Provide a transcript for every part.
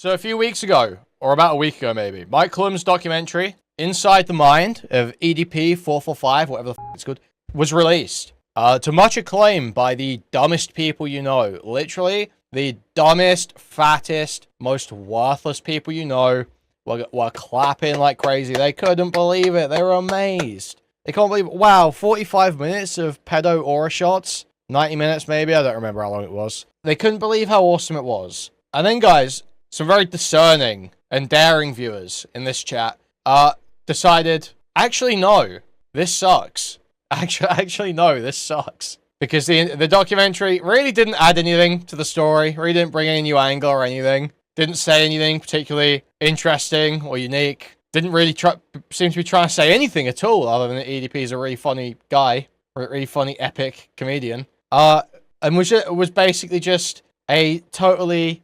So a few weeks ago, or about a week ago maybe, Mike Clum's documentary, Inside the Mind of EDP445, whatever the f it's called, was released. To much acclaim by the dumbest people you know. Literally, the dumbest, fattest, most worthless people you know were clapping like crazy. They couldn't believe it. They were amazed. They can't believe it. Wow, 45 minutes of pedo aura shots. 90 minutes maybe, I don't remember how long it was. They couldn't believe how awesome it was. And then guys, some very discerning and daring viewers in this chat decided, actually no, this sucks. Actually no, this sucks. Because the documentary really didn't add anything to the story, really didn't bring any new angle or anything, didn't say anything particularly interesting or unique, didn't really seem to be trying to say anything at all other than that EDP is a really funny guy, or a really funny epic comedian. And was basically just a tonally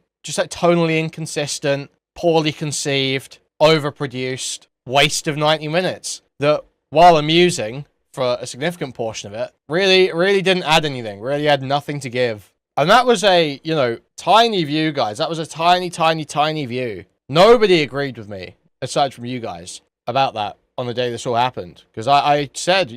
inconsistent, poorly conceived, overproduced waste of 90 minutes that, while amusing for a significant portion of it, really didn't add anything, really had nothing to give. And that was a, tiny view, guys. That was a tiny view. Nobody agreed with me, aside from you guys, about that on the day this all happened. Because I said,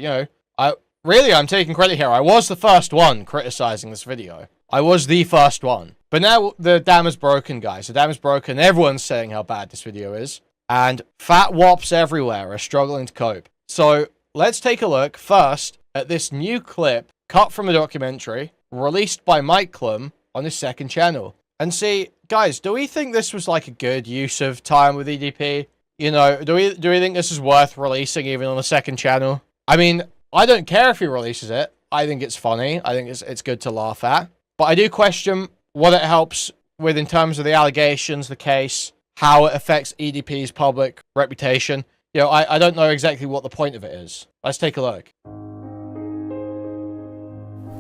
I'm taking credit here. I was the first one criticizing this video. I was the first one. But now the dam is broken, guys. The dam is broken. Everyone's saying how bad this video is. And fat wops everywhere are struggling to cope. So let's take a look first at this new clip cut from a documentary released by Mike Clum on his second channel. And see, guys, do we think this was like a good use of time with EDP? Do we think this is worth releasing even on the second channel? I mean, I don't care if he releases it. I think it's funny. I think it's good to laugh at. But I do question what it helps with in terms of the allegations, the case, how it affects EDP's public reputation. I don't know exactly what the point of it is. Let's take a look.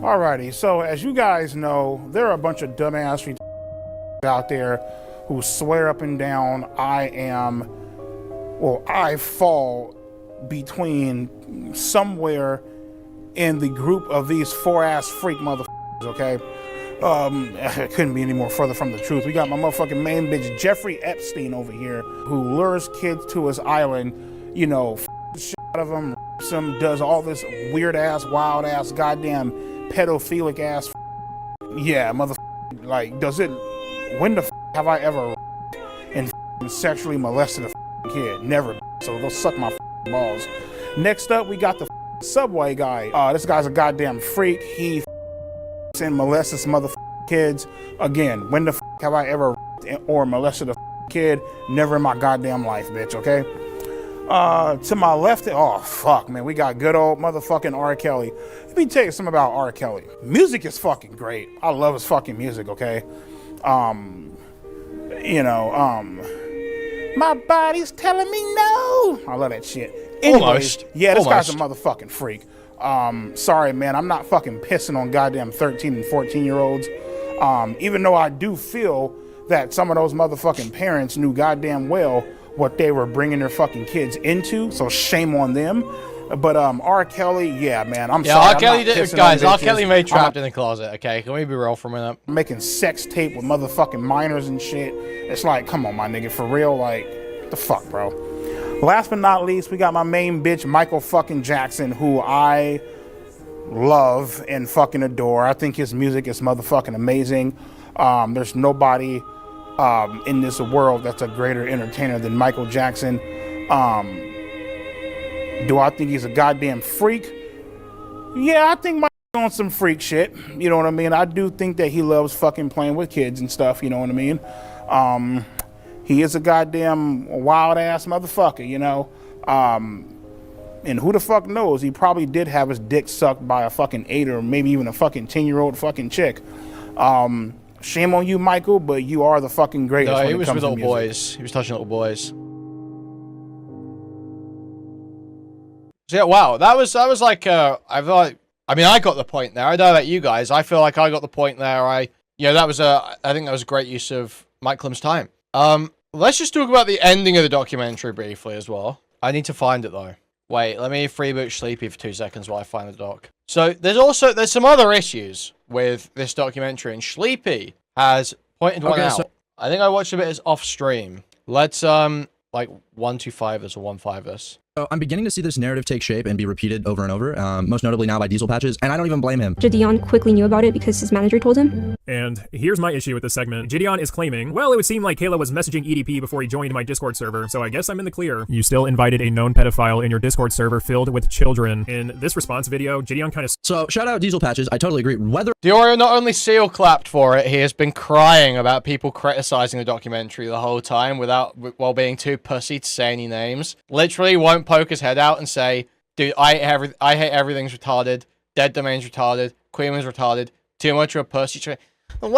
Alrighty, so as you guys know, there are a bunch of dumbass out there who swear up and down I fall between somewhere in the group of these four-ass freak motherfuckers, okay? It couldn't be any more further from the truth. We got my motherfucking main bitch, Jeffrey Epstein over here, who lures kids to his island, shit out of them, rapes them, does all this weird-ass, wild-ass, goddamn pedophilic-ass yeah, motherfucker, like, when the have I ever and sexually molested a kid? Never, so go suck my balls. Next up, we got the Subway guy. This guy's a goddamn freak. He and molests motherfucking kids. Again, when the have I ever or molested a kid? Never in my goddamn life, bitch, okay? To my left, oh fuck, man, we got good old motherfucking R. Kelly. Let me tell you something about R. Kelly. Music is fucking great. I love his fucking music, okay? My body's telling me no. I love that shit. Anyways, almost. Yeah, this guy's a motherfucking freak. Sorry, man, I'm not fucking pissing on goddamn 13 and 14-year-olds. Even though I do feel that some of those motherfucking parents knew goddamn well what they were bringing their fucking kids into, so shame on them. But R. Kelly, yeah, man, I'm sorry. R. Kelly did, guys. R. Kelly made Trapped in the Closet. Okay, can we be real for a minute? Making sex tape with motherfucking minors and shit. It's like, come on, my nigga, for real. Like, the fuck, bro. Last but not least, we got my main bitch, Michael fucking Jackson, who I love and fucking adore. I think his music is motherfucking amazing. There's nobody in this world that's a greater entertainer than Michael Jackson. Do I think he's a goddamn freak? Yeah, I think Mike's on some freak shit. You know what I mean? I do think that he loves fucking playing with kids and stuff. You know what I mean? He is a goddamn wild ass motherfucker, and who the fuck knows? He probably did have his dick sucked by a fucking 8 or maybe even a fucking 10-year-old fucking chick. Shame on you, Michael, but you are the fucking greatest. No, he was with little boys. He was touching little boys. So yeah, wow, that was like I got the point there. I don't know about you guys. I feel like I got the point there. I think that was a great use of Mike Clum's time. Let's just talk about the ending of the documentary briefly as well. I need to find it though. Wait, let me freeboot Sleepy for 2 seconds while I find the doc. So there's some other issues with this documentary, and Sleepy has pointed one out. I think I watched a bit off stream. Let's, like, 125 this or 15 this. So I'm beginning to see this narrative take shape and be repeated over and over, most notably now by Diesel Patches, and I don't even blame him. Gideon quickly knew about it because his manager told him. And here's my issue with this segment. Gideon is claiming, well, it would seem like Kayla was messaging EDP before he joined my Discord server, so I guess I'm in the clear. You still invited a known pedophile in your Discord server filled with children. In this response video, Gideon kind of... So shout out Diesel Patches, I totally agree. Whether Diorio not only seal clapped for it, he has been crying about people criticizing the documentary the whole time while being too pussy to say any names. Literally won't poke his head out and say, dude, I hate everything's retarded, Dead Domain's retarded, Kuihman's retarded, too much of a pussy. The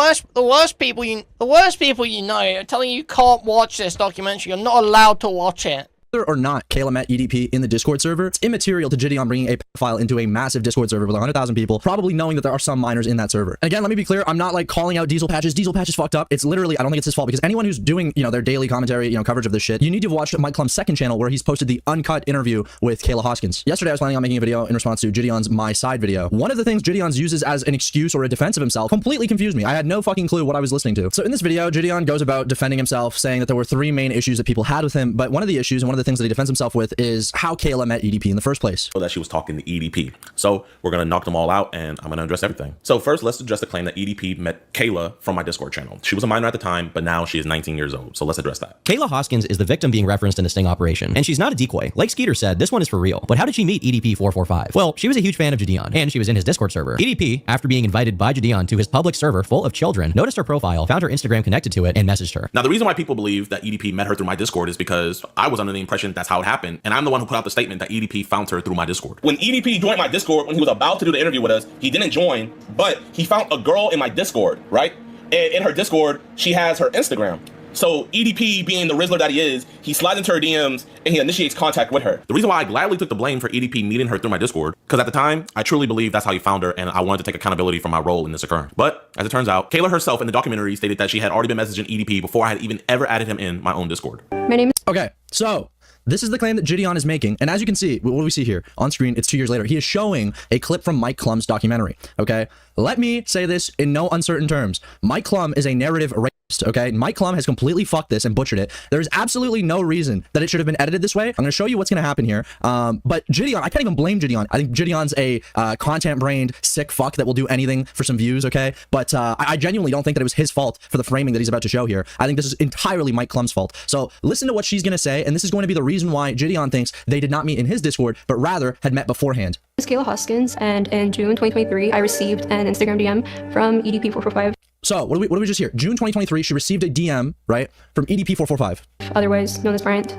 worst people you know are telling you can't watch this documentary. You're not allowed to watch it. whether or not Kayla met EDP in the Discord server, it's immaterial to Gideon bringing a file into a massive Discord server with 100,000 people, probably knowing that there are some minors in that server. And again, let me be clear, I'm not like calling out Diesel Patches. Diesel Patches fucked up. It's literally, I don't think it's his fault, because anyone who's doing, their daily commentary, coverage of this shit, you need to have watched Mike Clum's second channel where he's posted the uncut interview with Kayla Hoskins. Yesterday, I was planning on making a video in response to Gideon's My Side video. One of the things Gideon's uses as an excuse or a defense of himself completely confused me. I had no fucking clue what I was listening to. So in this video, Gideon goes about defending himself, saying that there were three main issues that people had with him, but one of the issues and one of the things that he defends himself with is how Kayla met EDP in the first place. So that she was talking to EDP. So we're going to knock them all out, and I'm going to address everything. So first, let's address the claim that EDP met Kayla from my Discord channel. She was a minor at the time, but now she is 19 years old. So let's address that. Kayla Hoskins is the victim being referenced in the sting operation, and she's not a decoy. Like Skeeter said, this one is for real. But how did she meet EDP445? Well, she was a huge fan of Gideon, and she was in his Discord server. EDP, after being invited by Gideon to his public server full of children, noticed her profile, found her Instagram connected to it, and messaged her. Now, the reason why people believe that EDP met her through my Discord is because I was under the impression that's how it happened, and I'm the one who put out the statement that EDP found her through my Discord. When EDP joined my Discord, when he was about to do the interview with us, he didn't join, but he found a girl in my Discord, right? And in her Discord, she has her Instagram. So EDP, being the Rizzler that he is, he slides into her DMs and he initiates contact with her. The reason why I gladly took the blame for EDP meeting her through my Discord, because at the time, I truly believe that's how he found her, and I wanted to take accountability for my role in this occurrence. But as it turns out, Kayla herself in the documentary stated that she had already been messaging EDP before I had even ever added him in my own Discord. My name is... Okay, so this is the claim that Gideon is making, and as you can see, what do we see here? On screen, it's 2 years later. He is showing a clip from Mike Clum's documentary, okay? Let me say this in no uncertain terms. Mike Clum is a narrative rapist, okay? Mike Clum has completely fucked this and butchered it. There's absolutely no reason that it should have been edited this way. I'm going to show you what's going to happen here. But Gideon, I can't even blame Gideon. I think Gideon's a content-brained sick fuck that will do anything for some views, okay? But I genuinely don't think that it was his fault for the framing that he's about to show here. I think this is entirely Mike Clum's fault. So listen to what she's going to say, and this is going to be the reason why Gideon thinks they did not meet in his Discord, but rather had met beforehand. This is Kayla Hoskins, and in June 2023, I received an Instagram DM from EDP445. So what do we just hear? June 2023, she received a DM, right, from EDP445. Otherwise known as Bryant.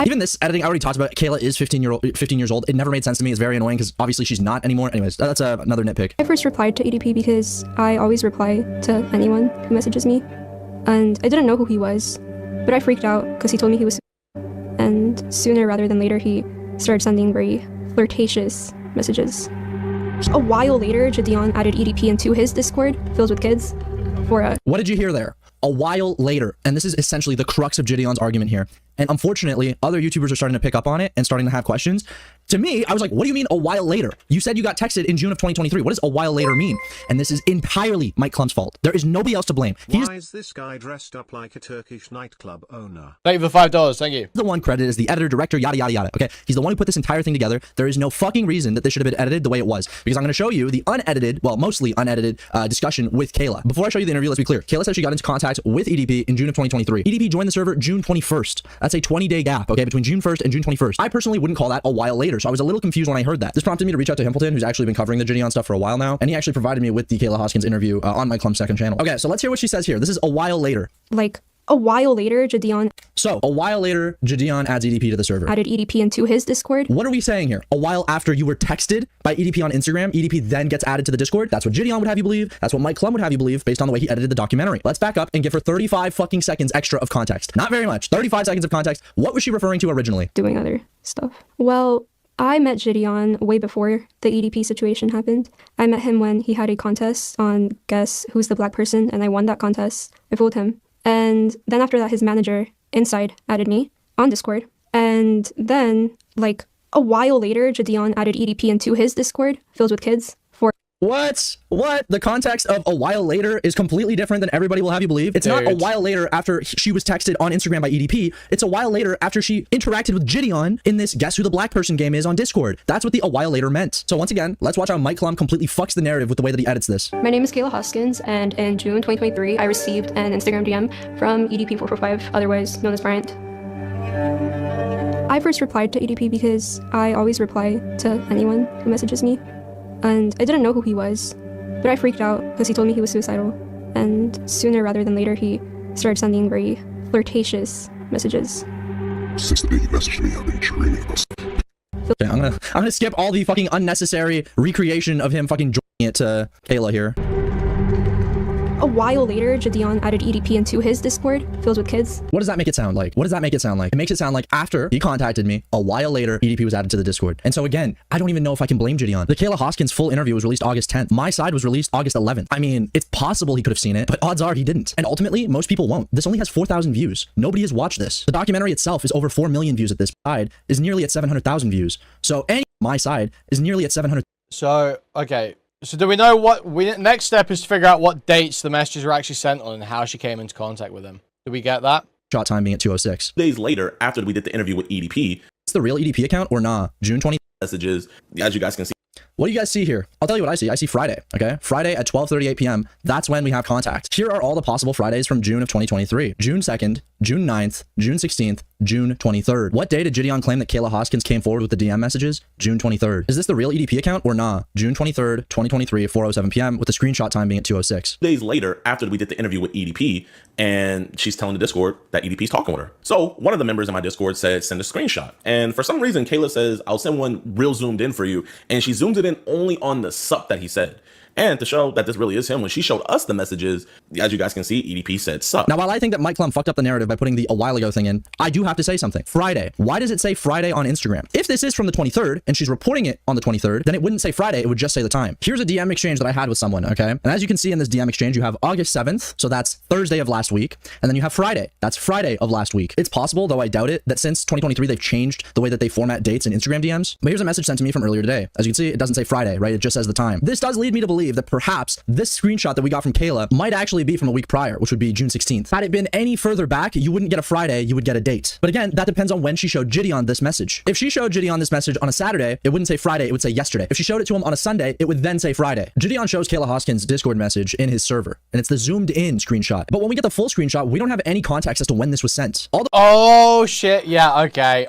Even this editing, I already talked about. Kayla is 15 years old. It never made sense to me. It's very annoying because obviously she's not anymore. Anyways, that's another nitpick. I first replied to EDP because I always reply to anyone who messages me, and I didn't know who he was, but I freaked out because he told me he was, and sooner rather than later he started sending very flirtatious messages. A while later, Gideon added EDP into his Discord filled with kids for a... What did you hear there? A while later. And this is essentially the crux of Gideon's argument here. And unfortunately, other YouTubers are starting to pick up on it and starting to have questions. To me, I was like, what do you mean a while later? You said you got texted in June of 2023. What does a while later mean? And this is entirely Mike Clum's fault. There is nobody else to blame. Why is this guy dressed up like a Turkish nightclub owner? Thank you for the $5. Thank you. The one credited as the editor, director, yada, yada, yada. Okay, he's the one who put this entire thing together. There is no fucking reason that this should have been edited the way it was, because I'm going to show you the unedited, well, mostly unedited discussion with Kayla. Before I show you the interview, let's be clear. Kayla said she got into contact with EDP in June of 2023. EDP joined the server June 21st. That's a 20-day gap, okay, between June 1st and June 21st. I personally wouldn't call that a while later, so I was a little confused when I heard that. This prompted me to reach out to Himpleton, who's actually been covering the Gideon stuff for a while now, and he actually provided me with the Kayla Hoskins interview on Mike Clum's second channel. Okay, so let's hear what she says here. This is a while later. Like, a while later, Gideon... So, a while later, Gideon adds EDP to the server. Added EDP into his Discord. What are we saying here? A while after you were texted by EDP on Instagram, EDP then gets added to the Discord? That's what Gideon would have you believe. That's what Mike Clum would have you believe based on the way he edited the documentary. Let's back up and give her 35 fucking seconds extra of context. Not very much. 35 seconds of context. What was she referring to originally? Doing other stuff. Well, I met Gideon way before the EDP situation happened. I met him when he had a contest on Guess Who's the Black Person, and I won that contest. I fooled him. And then after that, his manager, Inside, added me on Discord. And then, like, a while later, Gideon added EDP into his Discord filled with kids for... What? The context of a while later is completely different than everybody will have you believe. It's not a while later after she was texted on Instagram by EDP. It's a while later after she interacted with Gideon in this Guess Who the Black Person game is on Discord. That's what the a while later meant. So once again, let's watch how Mike Clum completely fucks the narrative with the way that he edits this. My name is Kayla Hoskins, and in June 2023, I received an Instagram DM from EDP445, otherwise known as Bryant. I first replied to EDP because I always reply to anyone who messages me, and I didn't know who he was, but I freaked out because he told me he was suicidal, and sooner rather than later he started sending very flirtatious messages. Since the day he messaged me, I've been dreaming about stuff. Okay, I'm gonna skip all the fucking unnecessary recreation of him fucking joining it to Kayla here. A while later, Gideon added EDP into his Discord, filled with kids. What does that make it sound like? What does that make it sound like? It makes it sound like after he contacted me, a while later, EDP was added to the Discord. And so again, I don't even know if I can blame Gideon. The Kayla Hoskins full interview was released August 10th. My side was released August 11th. I mean, it's possible he could have seen it, but odds are he didn't. And ultimately, most people won't. This only has 4,000 views. Nobody has watched this. The documentary itself is over 4 million views at this side, is nearly at 700,000 views. So my side is nearly at 700. So, okay. So do we know what next step is to figure out what dates the messages were actually sent on and how she came into contact with him? Do we get that? Shot time being at 2:06. Days later, after we did the interview with EDP, It's the real EDP account or nah? June 20. messages, as you guys can see. What do you guys see here? I'll tell you what I see. I see Friday, okay? Friday at 12:38 p.m. That's when we have contact. Here are all the possible Fridays from June of 2023. June 2nd, June 9th, June 16th, June 23rd. What day did Gideon claim that Kayla Hoskins came forward with the DM messages? June 23rd. Is this the real EDP account or nah? June 23rd, 2023, 4:07 p.m. with the screenshot time being at 2:06. Days later, after we did the interview with EDP, and she's telling the Discord that EDP's talking with her. So one of the members in my Discord said, send a screenshot. And for some reason, Kayla says, I'll send one real zoomed in for you. And she zooms it in only on the sup that he said. And to show that this really is him, when she showed us the messages, as you guys can see, EDP said sup. Now, while I think that Mike Clum fucked up the narrative by putting the a while ago thing in, I do have to say something. Friday. Why does it say Friday on Instagram? If this is from the 23rd and she's reporting it on the 23rd, then it wouldn't say Friday. It would just say the time. Here's a DM exchange that I had with someone, okay? And as you can see in this DM exchange, you have August 7th. So that's Thursday of last week. And then you have Friday. That's Friday of last week. It's possible, though I doubt it, that since 2023, they've changed the way that they format dates in Instagram DMs. But here's a message sent to me from earlier today. As you can see, it doesn't say Friday, right? It just says the time. This does lead me to believe that perhaps this screenshot that we got from Kayla might actually be from a week prior, which would be June 16th. Had it been any further back, you wouldn't get a Friday, you would get a date. But again, that depends on when she showed Gideon this message. If she showed Gideon this message on a Saturday, it wouldn't say Friday, it would say yesterday. If she showed it to him on a Sunday, it would then say Friday. Gideon shows Kayla Hoskins' Discord message in his server, and it's the zoomed in screenshot. But when we get the full screenshot, we don't have any context as to when this was sent. Oh shit, yeah, okay.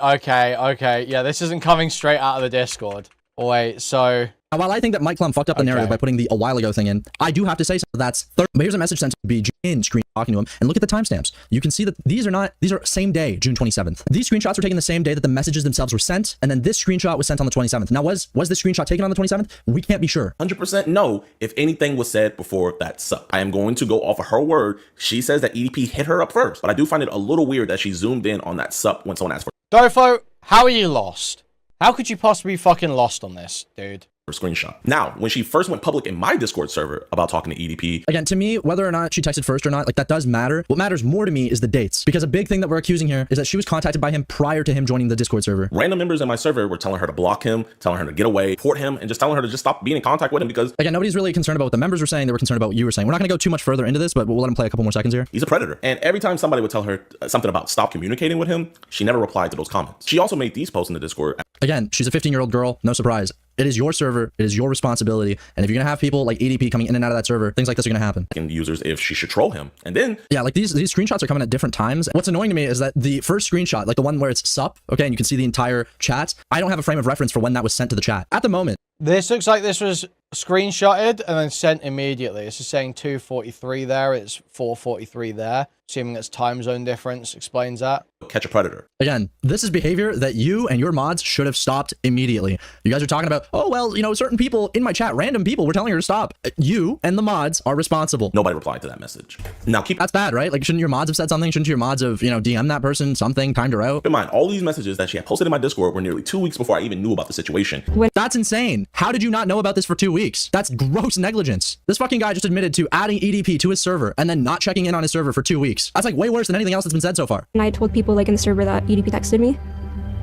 Yeah, this isn't coming straight out of the Discord. Oh, wait, so... Now, while I think that Mike Clum fucked up the narrative by putting the a while ago thing in, I do have to say that's third. But here's a message sent to be in screen talking to him, and look at the timestamps. You can see that these are same day, June 27th. These screenshots were taken the same day that the messages themselves were sent, and then this screenshot was sent on the 27th. Now, was this screenshot taken on the 27th? We can't be sure. 100% no if anything was said before that sup. I am going to go off of her word. She says that EDP hit her up first, but I do find it a little weird that she zoomed in on that sup when someone asked for Dofo, how are you lost? How could you possibly be fucking lost on this, dude? screenshot. Now, when she first went public in my Discord server about talking to EDP, again, to me, whether or not she texted first or not, like, that does matter. What matters more to me is the dates, because a big thing that we're accusing here is that she was contacted by him prior to him joining the Discord server. Random members in my server were telling her to block him, telling her to get away, report him, and just telling her to just stop being in contact with him because, again, nobody's really concerned about what the members were saying. They were concerned about what you were saying. We're not going to go too much further into this, but we'll let him play a couple more seconds here. He's a predator. And every time somebody would tell her something about stop communicating with him, she never replied to those comments. She also made these posts in the Discord. Again, she's a 15-year-old girl. No surprise. It is your server. It is your responsibility. And if you're going to have people like EDP coming in and out of that server, things like this are going to happen. And users if she should troll him. And then, yeah, like these screenshots are coming at different times. What's annoying to me is that the first screenshot, like the one where it's sup, okay, and you can see the entire chat, I don't have a frame of reference for when that was sent to the chat. At the moment, this looks like this was screenshotted and then sent immediately. This is saying 2:43 there. It's 4:43 there. Assuming it's time zone difference explains that. Catch a predator. Again, this is behavior that you and your mods should have stopped immediately. You guys are talking about, oh, well, you know, certain people in my chat, random people were telling her to stop. You and the mods are responsible. Nobody replied to that message. Now that's bad, right? Like, shouldn't your mods have said something? Shouldn't your mods have, you know, DM that person something, timed her out? Keep in mind, all these messages that she had posted in my Discord were nearly 2 weeks before I even knew about the situation. That's insane. How did you not know about this for 2 weeks? That's gross negligence. This fucking guy just admitted to adding EDP to his server and then not checking in on his server for 2 weeks. That's like way worse than anything else that's been said so far. And I told people like in the server that EDP texted me,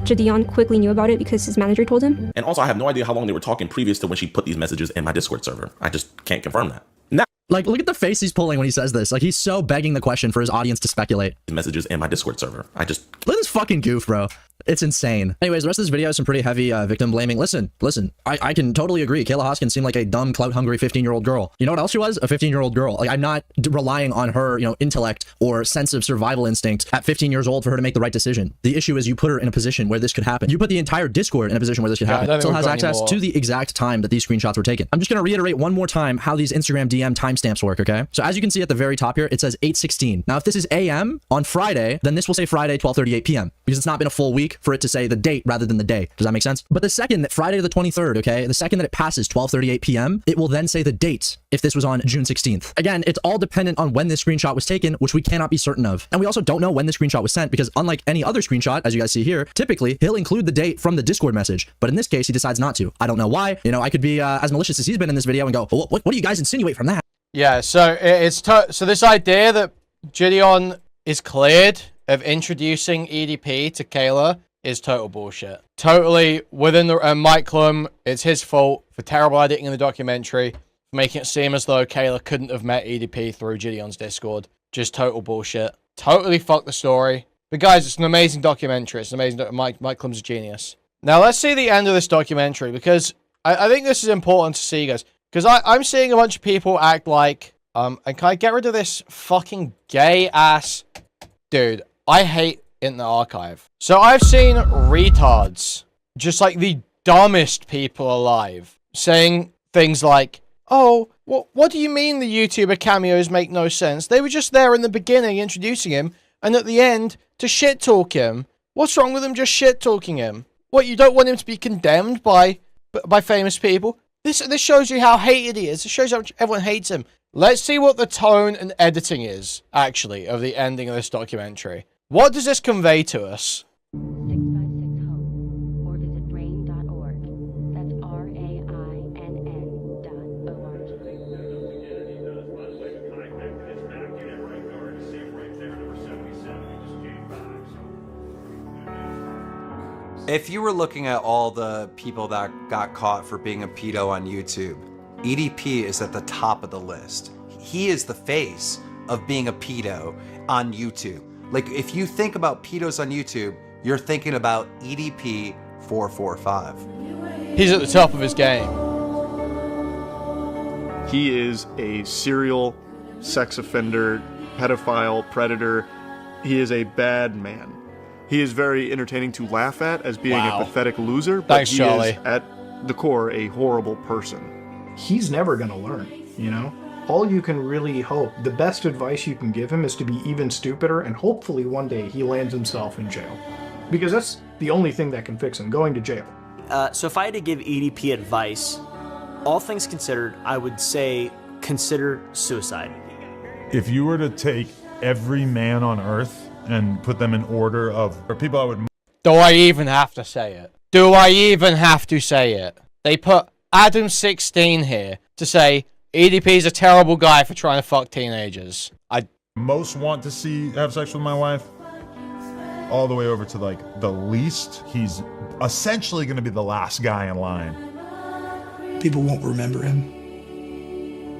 Jadion quickly knew about it because his manager told him. And also, I have no idea how long they were talking previous to when she put these messages in my Discord server. I just can't confirm that. Now, Like, look at the face he's pulling when he says this. Like, he's so begging the question for his audience to speculate. messages in my Discord server. I just... Look at this fucking goof, bro. It's insane. Anyways, the rest of this video is some pretty heavy victim blaming. Listen, I can totally agree. Kayla Hoskins seemed like a dumb, clout-hungry 15-year-old girl. You know what else she was? A 15-year-old girl. Like, I'm not relying on her, you know, intellect or sense of survival instinct at 15 years old for her to make the right decision. The issue is you put her in a position where this could happen. You put the entire Discord in a position where this could happen. Still has access to the exact time that these screenshots were taken. I'm just going to reiterate one more time how these Instagram DM timestamps work, okay? So as you can see at the very top here, it says 8:16. Now, if this is AM on Friday, then this will say Friday, 12:38 p.m. because it's not been a full week for it to say the date rather than the day. Does that make sense? But the second that Friday the 23rd, okay, the second that it passes 12:38 p.m., it will then say the date if this was on June 16th. Again, it's all dependent on when this screenshot was taken, which we cannot be certain of. And we also don't know when the screenshot was sent because unlike any other screenshot, as you guys see here, typically he'll include the date from the Discord message. But in this case, he decides not to. I don't know why. You know, I could be as malicious as he's been in this video and go, well, what do you guys insinuate from that? Yeah, so so this idea that Gideon is cleared of introducing EDP to Kayla is total bullshit. Totally within the Mike Clum, it's his fault for terrible editing in the documentary, for making it seem as though Kayla couldn't have met EDP through Gideon's Discord. Just total bullshit. Totally fucked the story. But guys, it's an amazing documentary. It's an amazing. Mike Clum's a genius. Now let's see the end of this documentary because I think this is important to see, guys. Because I'm seeing a bunch of people act like, and can I get rid of this fucking gay-ass... Dude, I hate in the archive. So I've seen retards, just like the dumbest people alive, saying things like, oh, what do you mean the YouTuber cameos make no sense? They were just there in the beginning introducing him, and at the end, to shit-talk him. What's wrong with them just shit-talking him? What, you don't want him to be condemned by famous people? This shows you how hated he is. It shows how much everyone hates him. Let's see what the tone and editing is, actually, of the ending of this documentary. What does this convey to us? 656-HOME or visit rain.org. That's RAIN.org. If you were looking at all the people that got caught for being a pedo on YouTube, EDP is at the top of the list. He is the face of being a pedo on YouTube. Like, if you think about pedos on YouTube, you're thinking about EDP445. He's at the top of his game. He is a serial sex offender, pedophile, predator. He is a bad man. He is very entertaining to laugh at as being a pathetic loser, but Thanks, he Charlie. is, at the core, a horrible person. He's never going to learn, you know? All you can really hope, the best advice you can give him is to be even stupider, and hopefully one day he lands himself in jail. Because that's the only thing that can fix him, going to jail. So if I had to give EDP advice, all things considered, I would say consider suicide. If you were to take every man on Earth and put them in order of people I would... Do I even have to say it? Do I even have to say it? They put Adam16 here to say EDP's a terrible guy for trying to fuck teenagers. I most want to see have sex with my wife, all the way over to like the least. He's essentially going to be the last guy in line. People won't remember him.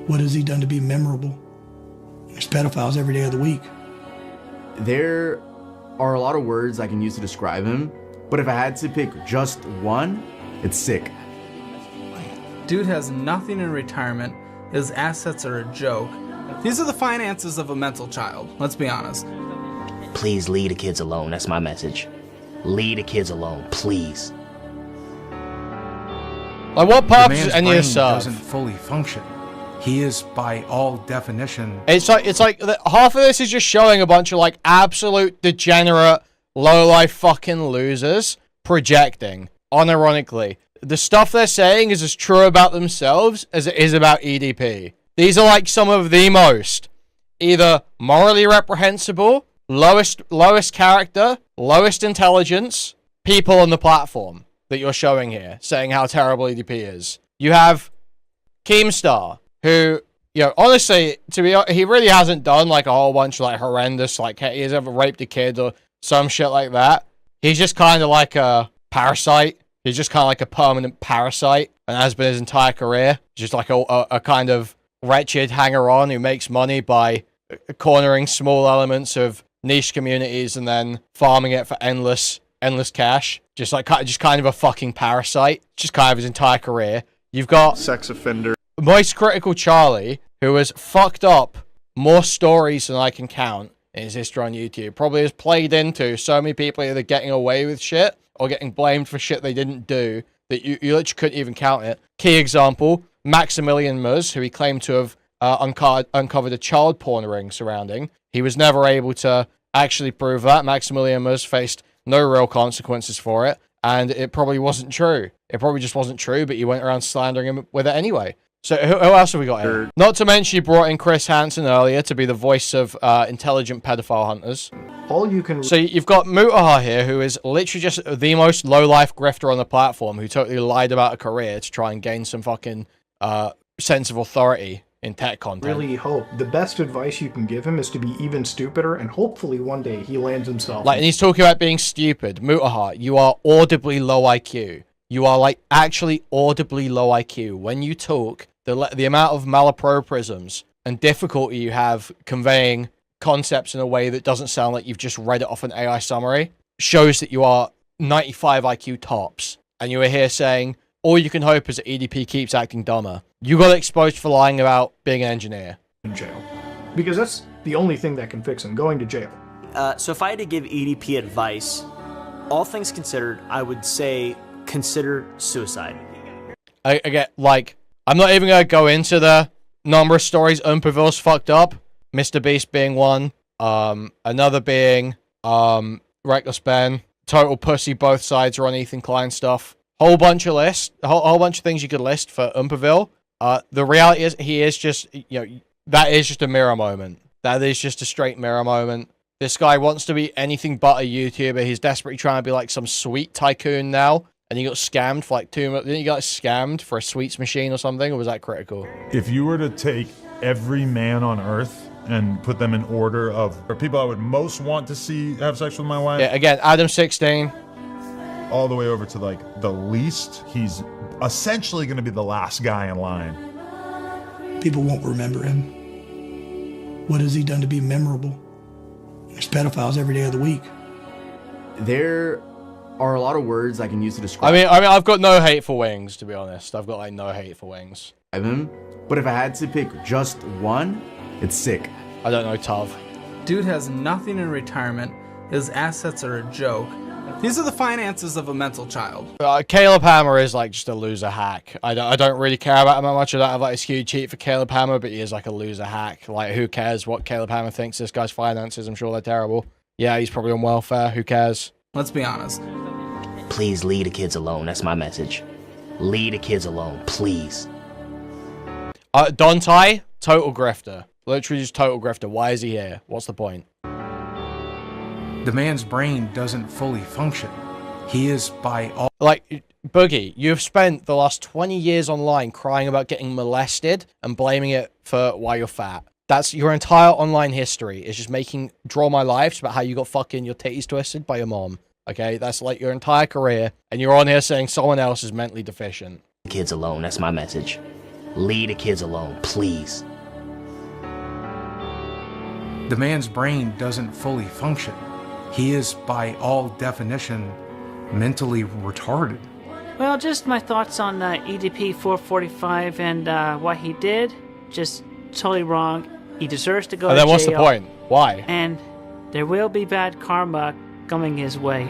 What has he done to be memorable? There's pedophiles every day of the week. There are a lot of words I can use to describe him, but if I had to pick just one, it's sick. Dude has nothing in retirement. His assets are a joke. These are the finances of a mental child, let's be honest. Please leave the kids alone, that's my message. Leave the kids alone, please. Like, what purpose does any of this serve? Doesn't fully function. He is, by all definition... It's like half of this is just showing a bunch of, like, absolute degenerate, low-life fucking losers projecting, unironically. The stuff they're saying is as true about themselves as it is about EDP. These are like some of the most either morally reprehensible, lowest character, lowest intelligence people on the platform that you're showing here, saying how terrible EDP is. You have Keemstar, who, you know, honestly, he really hasn't done like a whole bunch of like horrendous, like he's ever raped a kid or some shit like that. he's just kind of like a parasite. He's just kind of like a permanent parasite and has been his entire career. Just like a kind of wretched hanger-on who makes money by cornering small elements of niche communities and then farming it for endless cash. Just kind of a fucking parasite. Just kind of his entire career. You've got sex offender. Most Critical Charlie, who has fucked up more stories than I can count in his history on YouTube. Probably has played into so many people either getting away with shit or getting blamed for shit they didn't do that you literally couldn't even count it. Key example, Maximilian Muzz, who he claimed to have uncovered a child porn ring surrounding. He was never able to actually prove that. Maximilian Muzz faced no real consequences for it, and it probably wasn't true. It probably just wasn't true, but he went around slandering him with it anyway. So who else have we got here? Not to mention you brought in Chris Hansen earlier to be the voice of intelligent pedophile hunters. All you can... So you've got Mutaha here, who is literally just the most low-life grifter on the platform, who totally lied about a career to try and gain some fucking sense of authority in tech content. Really hope the best advice you can give him is to be even stupider, and hopefully one day he lands himself. Like, and he's talking about being stupid. Mutaha, you are audibly low IQ. You are like actually audibly low IQ. When you talk, the amount of malapropisms and difficulty you have conveying concepts in a way that doesn't sound like you've just read it off an AI summary shows that you are 95 IQ tops. And you are here saying, all you can hope is that EDP keeps acting dumber. You got exposed for lying about being an engineer. In jail. Because that's the only thing that can fix him, going to jail. So if I had to give EDP advice, all things considered, I would say consider suicide. I get, like, I'm not even going to go into the number of stories Umperville's fucked up. Mr. Beast being one. Another being Reckless Ben. Total pussy, both sides are on Ethan Klein stuff. Whole bunch of lists. Whole bunch of things you could list for Umperville. The reality is, he is just, that is just a mirror moment. That is just a straight mirror moment. This guy wants to be anything but a YouTuber. He's desperately trying to be like some sweet tycoon now. And he got scammed for like didn't you get scammed for a sweets machine or something? Or was that critical? If you were to take every man on Earth and put them in order of people I would most want to see have sex with my wife. Yeah, again, Adam 16. All the way over to like the least, he's essentially going to be the last guy in line. People won't remember him. What has he done to be memorable? There's pedophiles every day of the week. There are a lot of words I can use to describe. I mean, I've got no hate for Wings, to be honest. I've got like no hate for Wings. Him, but if I had to pick just one, it's sick. I don't know, Tav. Dude has nothing in retirement. His assets are a joke. These are the finances of a mental child. Caleb Hammer is like just a loser hack. I don't really care about him that much. I don't have like a huge cheat for Caleb Hammer, but he is like a loser hack. Like, who cares what Caleb Hammer thinks this guy's finances? I'm sure they're terrible. Yeah, he's probably on welfare. Who cares? Let's be honest. Please leave the kids alone. That's my message. Leave the kids alone, please. Dontai, total grifter. Literally just total grifter. Why is he here? What's the point? The man's brain doesn't fully function. He is by all... Like, Boogie, you've spent the last 20 years online crying about getting molested and blaming it for why you're fat. That's your entire online history. It's just draw my life about how you got fucking your titties twisted by your mom. Okay? That's like your entire career. And you're on here saying someone else is mentally deficient. Kids alone. That's my message. Leave the kids alone, please. The man's brain doesn't fully function. He is, by all definition, mentally retarded. Well, just my thoughts on EDP445 and what he did. Just totally wrong. He deserves to go to jail. And then what's the point? Why? And there will be bad karma coming his way.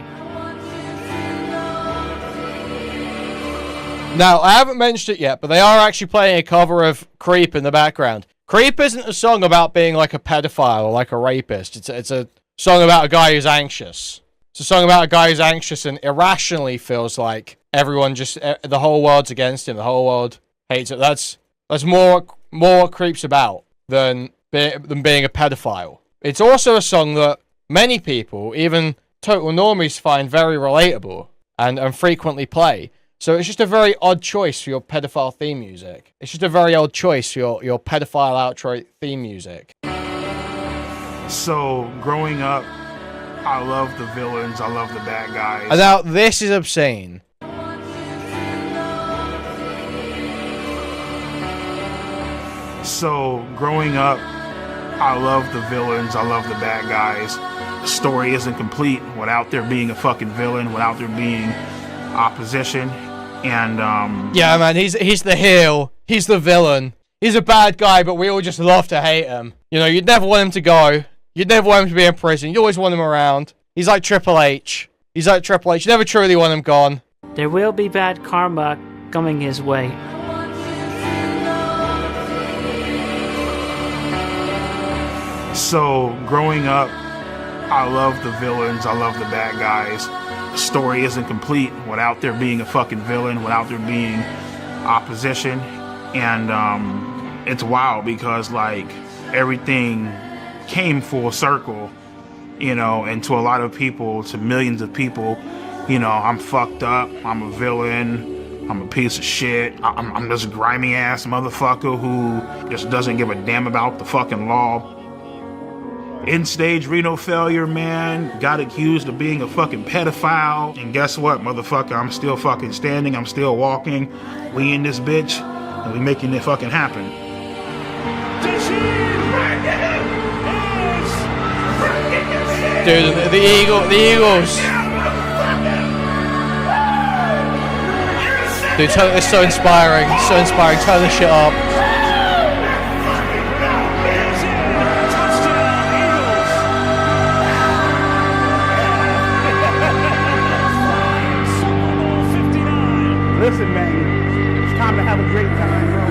Now, I haven't mentioned it yet, but they are actually playing a cover of Creep in the background. Creep isn't a song about being like a pedophile or like a rapist. It's a song about a guy who's anxious. It's a song about a guy who's anxious and irrationally feels like everyone the whole world's against him. The whole world hates it. That's more what Creep's about than being a pedophile. It's also a song that many people, even total normies, find very relatable and frequently play. So it's just a very odd choice for your pedophile theme music. It's just a very odd choice for your pedophile outro theme music. So growing up I love the villains. I love the bad guys. And now this is obscene. So, growing up, I love the villains. I love the bad guys. The story isn't complete without there being a fucking villain, without there being opposition. And, yeah, man, he's the heel. He's the villain. He's a bad guy, but we all just love to hate him. You know, you'd never want him to go. You'd never want him to be in prison. You always want him around. He's like Triple H. He's like Triple H. You never truly want him gone. There will be bad karma coming his way. So, growing up, I love the villains. I love the bad guys. The story isn't complete without there being a fucking villain, without there being opposition. And it's wild because, like, everything came full circle, you know, and to a lot of people, to millions of people, you know, I'm fucked up, I'm a villain, I'm a piece of shit, I'm this grimy ass motherfucker who just doesn't give a damn about the fucking law. End-stage renal failure, man, got accused of being a fucking pedophile, and guess what, motherfucker, I'm still fucking standing, I'm still walking, we in this bitch, and we making it fucking happen. Dude, the Eagles. Dude, it's so inspiring. So inspiring. Turn this shit up. Listen, man, it's time to have a great time, bro.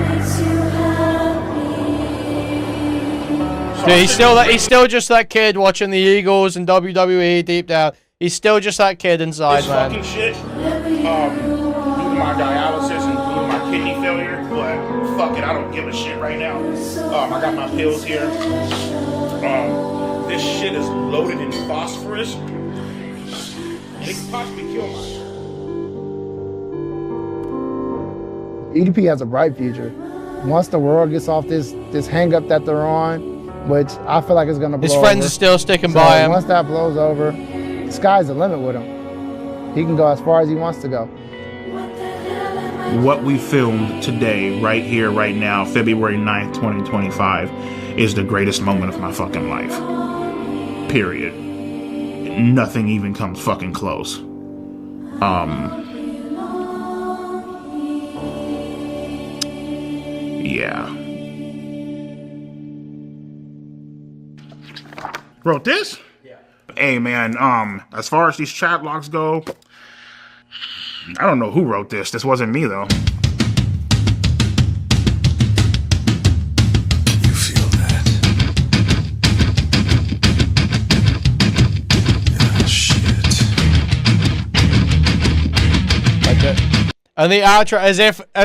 Dude, he's still just that kid watching the Eagles and WWE deep down. He's still just that kid inside, this man. Fucking shit, due to my dialysis and due to my kidney failure, but fuck it, I don't give a shit right now. I got my pills here. This shit is loaded in phosphorus. It could possibly kill my... EDP has a bright future. Once the world gets off this hang up that they're on, which I feel like is going to blow His friends over. are still sticking by him. Once that blows over, the sky's the limit with him. He can go as far as he wants to go. What we filmed today, right here, right now, February 9th, 2025, is the greatest moment of my fucking life. Period. Nothing even comes fucking close. Yeah. Wrote this? Yeah. Hey man, as far as these chat logs go, I don't know who wrote this. This wasn't me though. You feel that? Oh shit. Like that. And the outro, as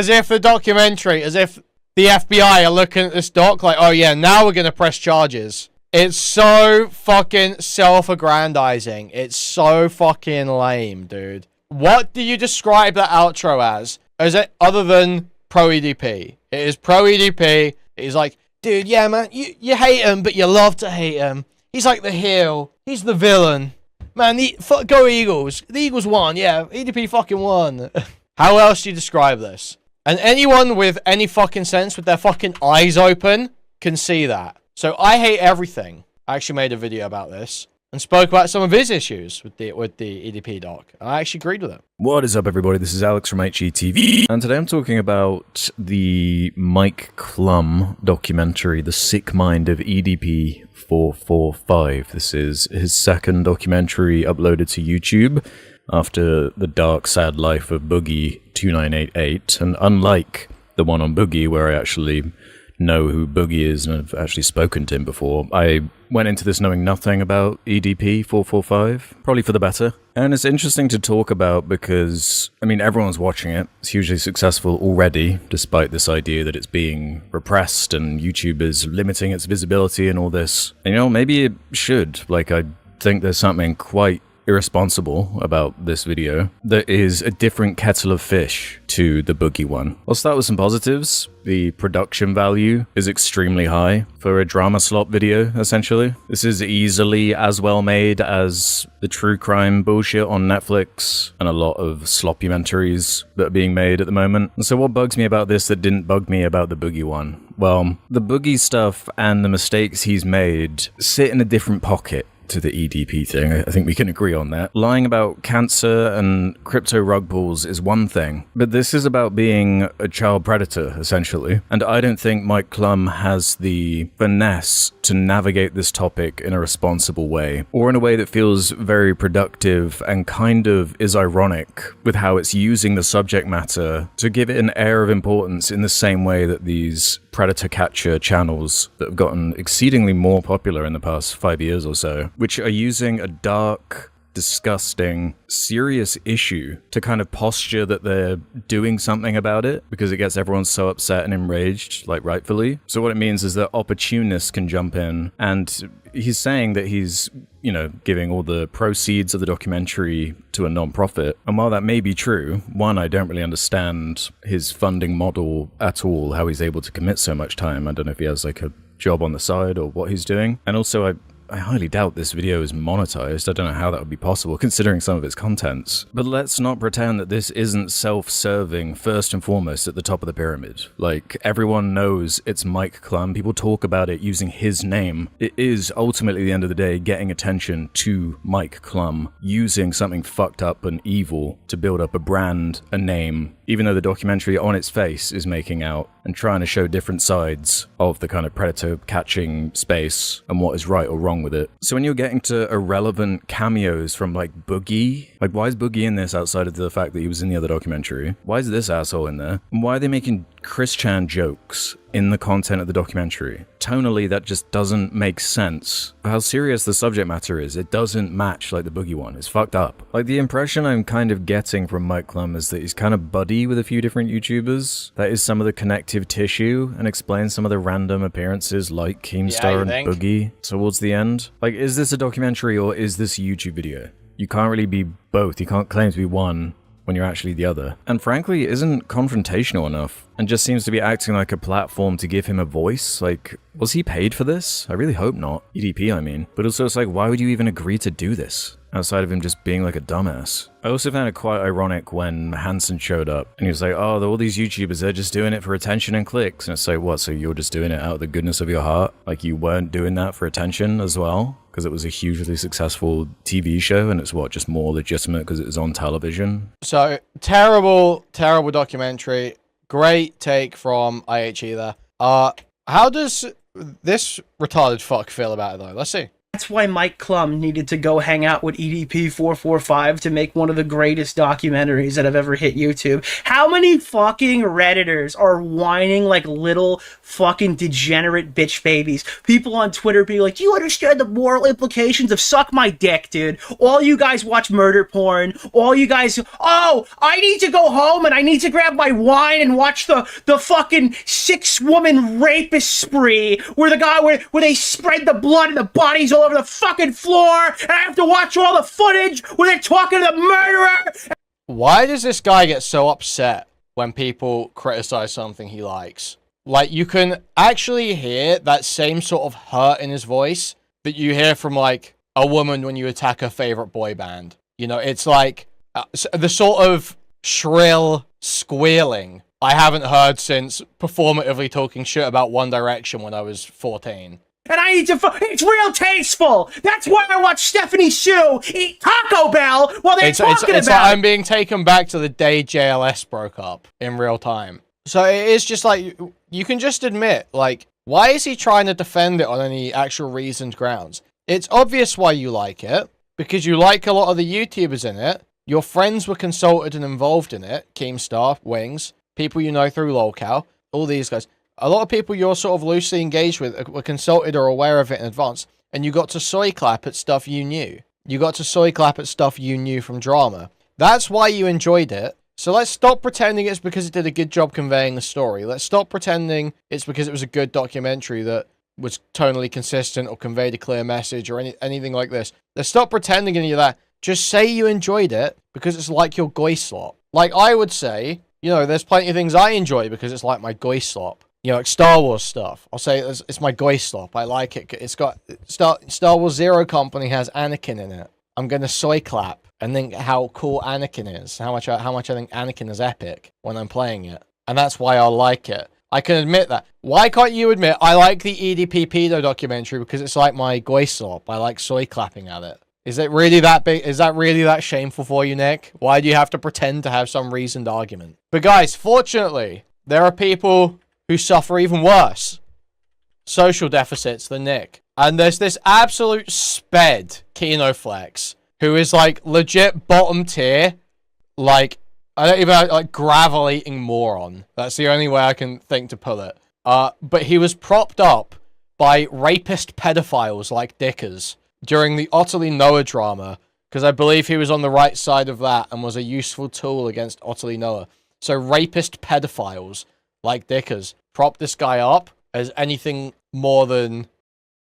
if the documentary, as if the FBI are looking at this doc like, oh yeah, now we're gonna press charges. It's so fucking self-aggrandizing. It's so fucking lame, dude. What do you describe that outro as? Is it other than pro-EDP? It is pro-EDP. It's like, dude, yeah, man, you hate him, but you love to hate him. He's like the heel. He's the villain. Man, go Eagles. The Eagles won, yeah. EDP fucking won. How else do you describe this? And anyone with any fucking sense, with their fucking eyes open, can see that. So IHateEverything actually made a video about this and spoke about some of his issues with the EDP doc. And I actually agreed with him. What is up, everybody? This is Alex from IHateEverything, and today I'm talking about the Mike Clum documentary, The Sick Mind of EDP445. This is his second documentary uploaded to YouTube after the dark, sad life of Boogie 2988, and unlike the one on Boogie, where I actually know who Boogie is and have actually spoken to him before, I went into this knowing nothing about EDP445, probably for the better. And it's interesting to talk about because, I mean, everyone's watching it. It's hugely successful already, despite this idea that it's being repressed and YouTube is limiting its visibility and all this. And, you know, maybe it should. Like, I think there's something quite irresponsible about this video. There is a different kettle of fish to the Boogie one. I'll start with some positives. The production value is extremely high for a drama slop video, essentially. This is easily as well made as the true crime bullshit on Netflix and a lot of sloppumentaries that are being made at the moment. And so what bugs me about this that didn't bug me about the Boogie one? Well, the Boogie stuff and the mistakes he's made sit in a different pocket to the EDP thing. I think we can agree on that. Lying about cancer and crypto rug pulls is one thing, but this is about being a child predator, essentially. And I don't think Mike Clum has the finesse to navigate this topic in a responsible way, or in a way that feels very productive and kind of is ironic with how it's using the subject matter to give it an air of importance in the same way that these predator catcher channels that have gotten exceedingly more popular in the past 5 years or so, which are using a dark, disgusting, serious issue to kind of posture that they're doing something about it because it gets everyone so upset and enraged, like rightfully. So what it means is that opportunists can jump in, and he's saying that he's, you know, giving all the proceeds of the documentary to a non-profit. And while that may be true, one, I don't really understand his funding model at all, how he's able to commit so much time. I don't know if he has like a job on the side or what he's doing. And also, I highly doubt this video is monetized. I don't know how that would be possible, considering some of its contents. But let's not pretend that this isn't self-serving first and foremost at the top of the pyramid. Like, everyone knows it's Mike Clum. People talk about it using his name. It is, ultimately, at the end of the day, getting attention to Mike Clum, using something fucked up and evil to build up a brand, a name, even though the documentary on its face is making out and trying to show different sides of the kind of predator catching space and what is right or wrong with it. So when you're getting to irrelevant cameos from like Boogie, like why is Boogie in this outside of the fact that he was in the other documentary? Why is this asshole in there? And why are they making Chris Chan jokes in the content of the documentary? Tonally, that just doesn't make sense. How serious the subject matter is, it doesn't match like the Boogie one. It's fucked up. Like, the impression I'm kind of getting from Mike Clum is that he's kind of buddy with a few different YouTubers. That is some of the connective tissue and explains some of the random appearances like Keemstar and Boogie towards the end. Like, is this a documentary or is this a YouTube video? You can't really be both. You can't claim to be one when you're actually the other. And frankly, isn't confrontational enough and just seems to be acting like a platform to give him a voice. Like, was he paid for this? I really hope not. EDP, I mean. But also, it's like, why would you even agree to do this? Outside of him just being like a dumbass. I also found it quite ironic when Hansen showed up and he was like, oh, all these YouTubers, they're just doing it for attention and clicks. And it's like, what, so you're just doing it out of the goodness of your heart? Like, you weren't doing that for attention as well? Because it was a hugely successful TV show and it's what, just more legitimate because it was on television? So, terrible documentary. Great take from IHE there. How does this retarded fuck feel about it though? Let's see. That's why Mike Clum needed to go hang out with EDP445 to make one of the greatest documentaries that have ever hit YouTube. How many fucking Redditors are whining like little fucking degenerate bitch babies? People on Twitter being like, do you understand the moral implications of suck my dick, dude? All you guys watch murder porn. All you guys, oh, I need to go home and I need to grab my wine and watch the fucking 6-woman rapist spree where the guy, where they spread the blood and the bodies all over the fucking floor, and I have to watch all the footage where they're talking to the murderer. Why does this guy get so upset when people criticize something he likes? Like, you can actually hear that same sort of hurt in his voice that you hear from, like, a woman when you attack her favorite boy band. You know, it's like the sort of shrill squealing I haven't heard since performatively talking shit about One Direction when I was 14. And I need to, it's real tasteful. That's why I watch Stephanie Sue eat Taco Bell while they're talking it's about like I'm being taken back to the day JLS broke up in real time. So it is just like, you can just admit, like, why is he trying to defend it on any actual reasoned grounds? It's obvious why you like it, because you like a lot of the YouTubers in it. Your friends were consulted and involved in it. Keemstar, Wings, people you know through Lolcow, all these guys. A lot of people you're sort of loosely engaged with were consulted or aware of it in advance, and you got to soy clap at stuff you knew. You got to soy clap at stuff you knew from drama. That's why you enjoyed it. So let's stop pretending it's because it did a good job conveying the story. Let's stop pretending it's because it was a good documentary that was tonally consistent or conveyed a clear message or anything like this. Let's stop pretending any of that. just say you enjoyed it because it's like your goy slop. Like, I would say, you know, there's plenty of things I enjoy because it's like my goy slop. You know, like Star Wars stuff. I'll say it's my goy slop. I like it. It's got... Star Wars Zero Company has Anakin in it. I'm going to soy clap and think how cool Anakin is. How much I think Anakin is epic when I'm playing it. And that's why I like it. I can admit that. Why can't you admit I like the EDP pedo documentary because it's like my goy slop. I like soy clapping at it. Is it really that big? Is that really that shameful for you, Nick? Why do you have to pretend to have some reasoned argument? But guys, fortunately, there are people who suffer even worse social deficits than Nick. And there's this absolute sped Kinoflex who is like legit bottom tier, like, I don't even like gravel eating moron. That's the only way I can think to put it. But he was propped up by rapist pedophiles like Dickers during the Otterly Noah drama, because I believe he was on the right side of that and was a useful tool against Otterly Noah. So rapist pedophiles like Dickers propped this guy up as anything more than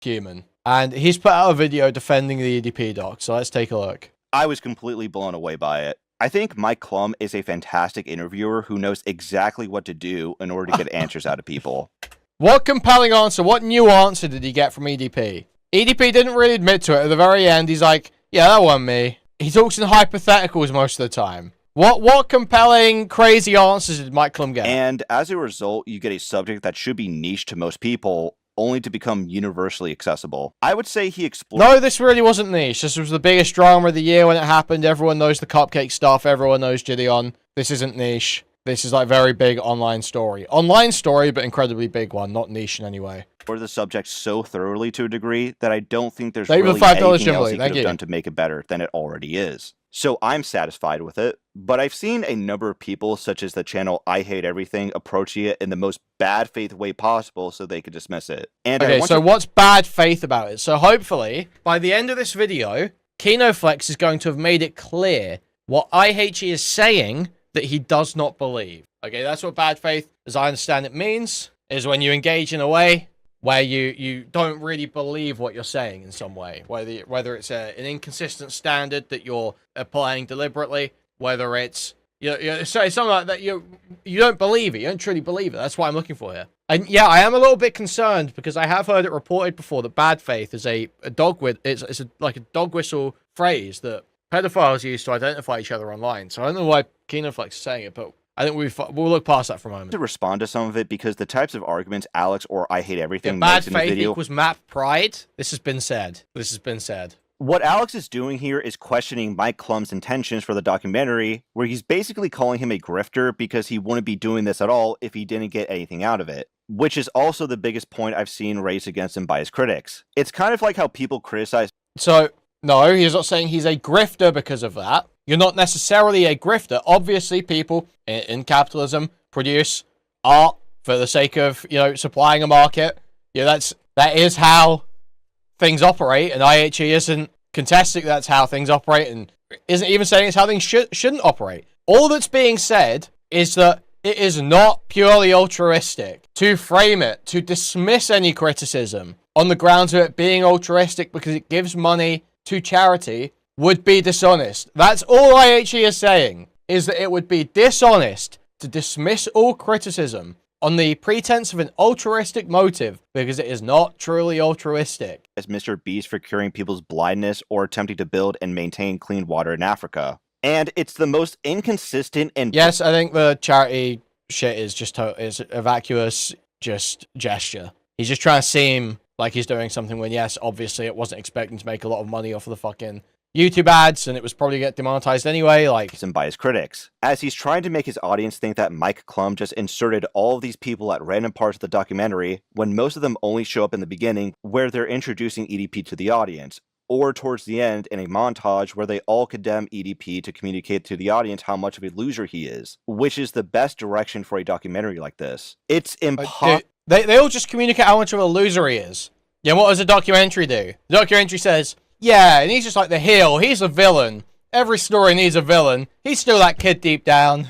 human. And he's put out a video defending the EDP doc, so let's take a look. I was completely blown away by it. I think Mike Clum is a fantastic interviewer who knows exactly what to do in order to get answers out of people. What compelling answer, what new answer did he get from EDP? EDP didn't really admit to it. At the very end, he's like, yeah, that wasn't me. He talks in hypotheticals most of the time. What compelling, crazy answers did Mike Clum get? And as a result, you get a subject that should be niche to most people, only to become universally accessible. I would say he explored... No, this really wasn't niche. This was the biggest drama of the year when it happened. Everyone knows the cupcake stuff. Everyone knows Gideon. This isn't niche. This is like very big online story. Online story, but incredibly big one. Not niche in any way. Or the subject so thoroughly to a degree that I don't think there's Thank really $5 anything else he Thank could have done to make it better than it already is. So I'm satisfied with it, but I've seen a number of people, such as the channel IHateEverything, approaching it in the most bad faith way possible so they could dismiss it. And okay, so what's bad faith about it? So hopefully, by the end of this video, Kinoflex is going to have made it clear what IHE is saying that he does not believe. Okay, that's what bad faith, as I understand it, means, is when you engage in a way where you don't really believe what you're saying in some way, whether it's an inconsistent standard that you're applying deliberately, whether it's something like that you don't believe it, you don't truly believe it. That's what I'm looking for here. And yeah, I am a little bit concerned because I have heard it reported before that bad faith is like a dog whistle phrase that pedophiles use to identify each other online. So I don't know why Kinoflex is saying it, but I think we'll look past that for a moment. To respond to some of it, because the types of arguments Alex or IHateEverything bad makes in the faith video... equals map pride. This has been said. This has been said. What Alex is doing here is questioning Mike Clum's intentions for the documentary, where he's basically calling him a grifter because he wouldn't be doing this at all if he didn't get anything out of it. Which is also the biggest point I've seen raised against him by his critics. It's kind of like how people criticize... So, no, he's not saying he's a grifter because of that. You're not necessarily a grifter. Obviously, people in capitalism produce art for the sake of, supplying a market. That is how things operate, and IHE isn't contesting that's how things operate, and isn't even saying it's how things shouldn't operate. All that's being said is that it is not purely altruistic to frame it, to dismiss any criticism on the grounds of it being altruistic because it gives money to charity would be dishonest. That's all IHE is saying, is that it would be dishonest to dismiss all criticism on the pretense of an altruistic motive because it is not truly altruistic. As Mr. Beast for curing people's blindness or attempting to build and maintain clean water in Africa. And it's the most inconsistent and... Yes, I think the charity shit is is a vacuous gesture. He's just trying to seem like he's doing something when, yes, obviously it wasn't expecting to make a lot of money off of the fucking YouTube ads, and it was probably get demonetized anyway, and by his critics, as he's trying to make his audience think that Mike Clum just inserted all of these people at random parts of the documentary, when most of them only show up in the beginning, where they're introducing EDP to the audience, or towards the end in a montage where they all condemn EDP to communicate to the audience how much of a loser he is, which is the best direction for a documentary like this. It's impossible. They all just communicate how much of a loser he is. Yeah, what does a documentary do? The documentary says, yeah, and he's just like the heel. He's a villain. Every story needs a villain. He's still that kid deep down.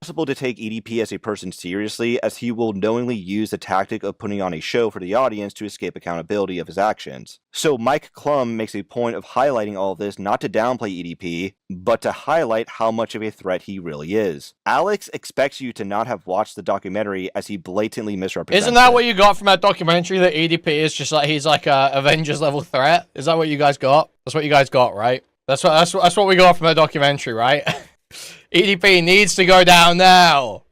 Possible to take EDP as a person seriously, as he will knowingly use the tactic of putting on a show for the audience to escape accountability of his actions. So Mike Clum makes a point of highlighting all of this not to downplay EDP, but to highlight how much of a threat he really is. Alex expects you to not have watched the documentary as he blatantly misrepresents Isn't that it. what you got from that documentary, that EDP is just like, he's like a Avengers level threat? Is that what you guys got? That's what you guys got, right? That's what we got from that documentary, right? EDP needs to go down now.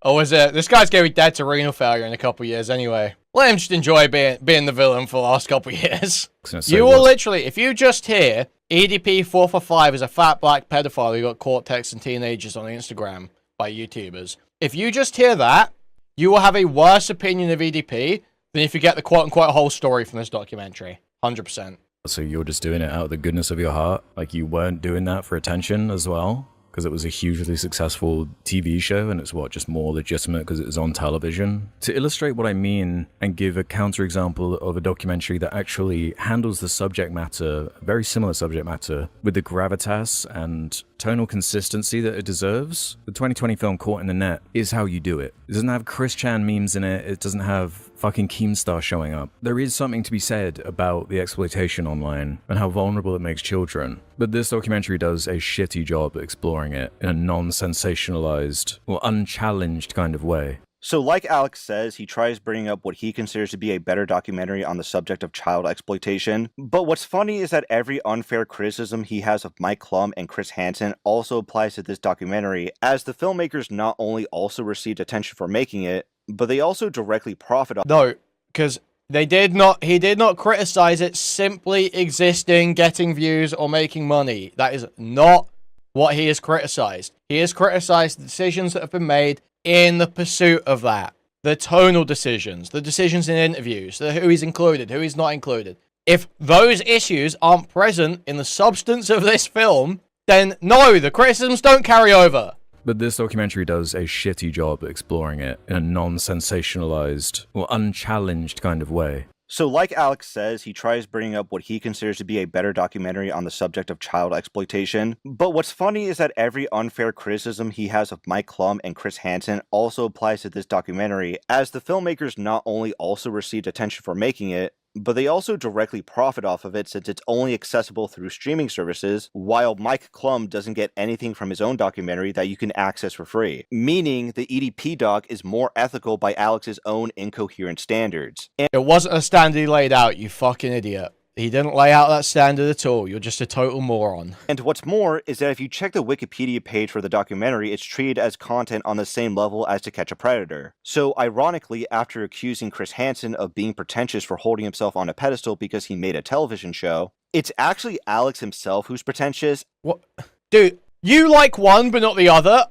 Or is it? This guy's gonna be dead to renal failure in a couple years anyway. Let him just enjoy being the villain for the last couple years. You will literally, if you just hear EDP445 is a fat black pedophile who got caught texting teenagers on Instagram by YouTubers. If you just hear that, you will have a worse opinion of EDP than if you get the quote-unquote whole story from this documentary. 100%. So you're just doing it out of the goodness of your heart? Like you weren't doing that for attention as well? Because it was a hugely successful TV show and it's just more legitimate because it was on television. To illustrate what I mean and give a counterexample of a documentary that actually handles the subject matter, very similar subject matter, with the gravitas and tonal consistency that it deserves, the 2020 film Caught in the Net is how you do it. It doesn't have Chris Chan memes in it. It doesn't have fucking Keemstar showing up. There is something to be said about the exploitation online and how vulnerable it makes children. But this documentary does a shitty job at exploring it in a non-sensationalized or unchallenged kind of way. So like Alex says, he tries bringing up what he considers to be a better documentary on the subject of child exploitation. But what's funny is that every unfair criticism he has of Mike Clum and Chris Hansen also applies to this documentary, as the filmmakers not only also received attention for making it, but they also directly profit off. No, because he did not criticize it simply existing, getting views, or making money. That is not what he has criticized. He has criticized the decisions that have been made in the pursuit of that. The tonal decisions, the decisions in interviews, who is included, who is not included. If those issues aren't present in the substance of this film, then no, the criticisms don't carry over. But this documentary does a shitty job at exploring it in a non-sensationalized or unchallenged kind of way. So like Alex says, he tries bringing up what he considers to be a better documentary on the subject of child exploitation. But what's funny is that every unfair criticism he has of Mike Clum and Chris Hansen also applies to this documentary, as the filmmakers not only also received attention for making it, but they also directly profit off of it since it's only accessible through streaming services, while Mike Clum doesn't get anything from his own documentary that you can access for free. Meaning, the EDP doc is more ethical by Alex's own incoherent standards. It wasn't a standard he laid out, you fucking idiot. He didn't lay out that standard at all. You're just a total moron. And what's more is that if you check the Wikipedia page for the documentary, it's treated as content on the same level as To Catch a Predator. So ironically, after accusing Chris Hansen of being pretentious for holding himself on a pedestal because he made a television show, it's actually Alex himself who's pretentious. What? Dude, you like one but not the other?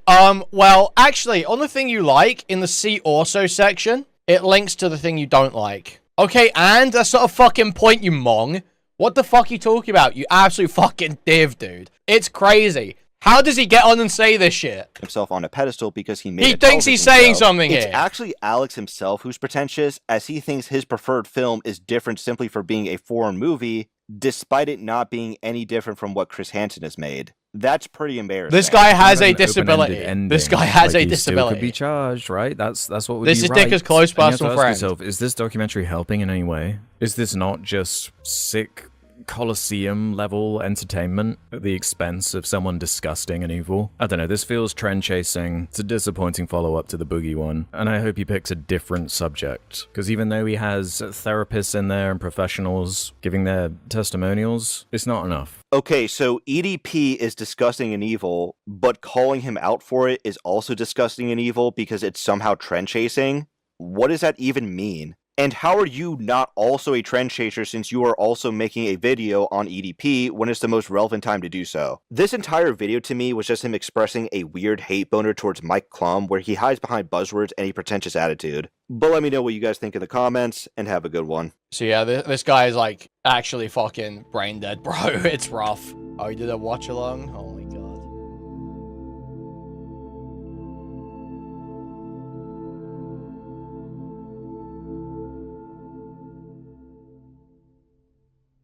Well, actually, on the thing you like, in the See Also section, it links to the thing you don't like. Okay, and that's not a fucking point, you mong. What the fuck are you talking about? You absolute fucking div, dude. It's crazy. How does he get on and say this shit? Himself on a pedestal because he made He thinks he's saying something here. It's actually Alex himself who's pretentious, as he thinks his preferred film is different simply for being a foreign movie, despite it not being any different from what Chris Hansen has made. That's pretty embarrassing. This guy has a disability. This guy has a disability. Still could be charged, right? That's what would this be is right. Dicker's close personal friend. Yourself, is this documentary helping in any way? Is this not just sick Colosseum level entertainment at the expense of someone disgusting and evil? I don't know, this feels trend chasing. It's a disappointing follow-up to the Boogie one, and I hope he picks a different subject, because even though he has therapists in there and professionals giving their testimonials, it's not enough. Okay, so EDP is disgusting and evil, but calling him out for it is also disgusting and evil because it's somehow trend chasing? What does that even mean? And how are you not also a trend chaser since you are also making a video on EDP when it's the most relevant time to do so? This entire video to me was just him expressing a weird hate boner towards Mike Clum where he hides behind buzzwords and a pretentious attitude. But let me know what you guys think in the comments, and have a good one. So yeah, this guy is like actually fucking brain dead, bro. It's rough. Oh, he did a watch along?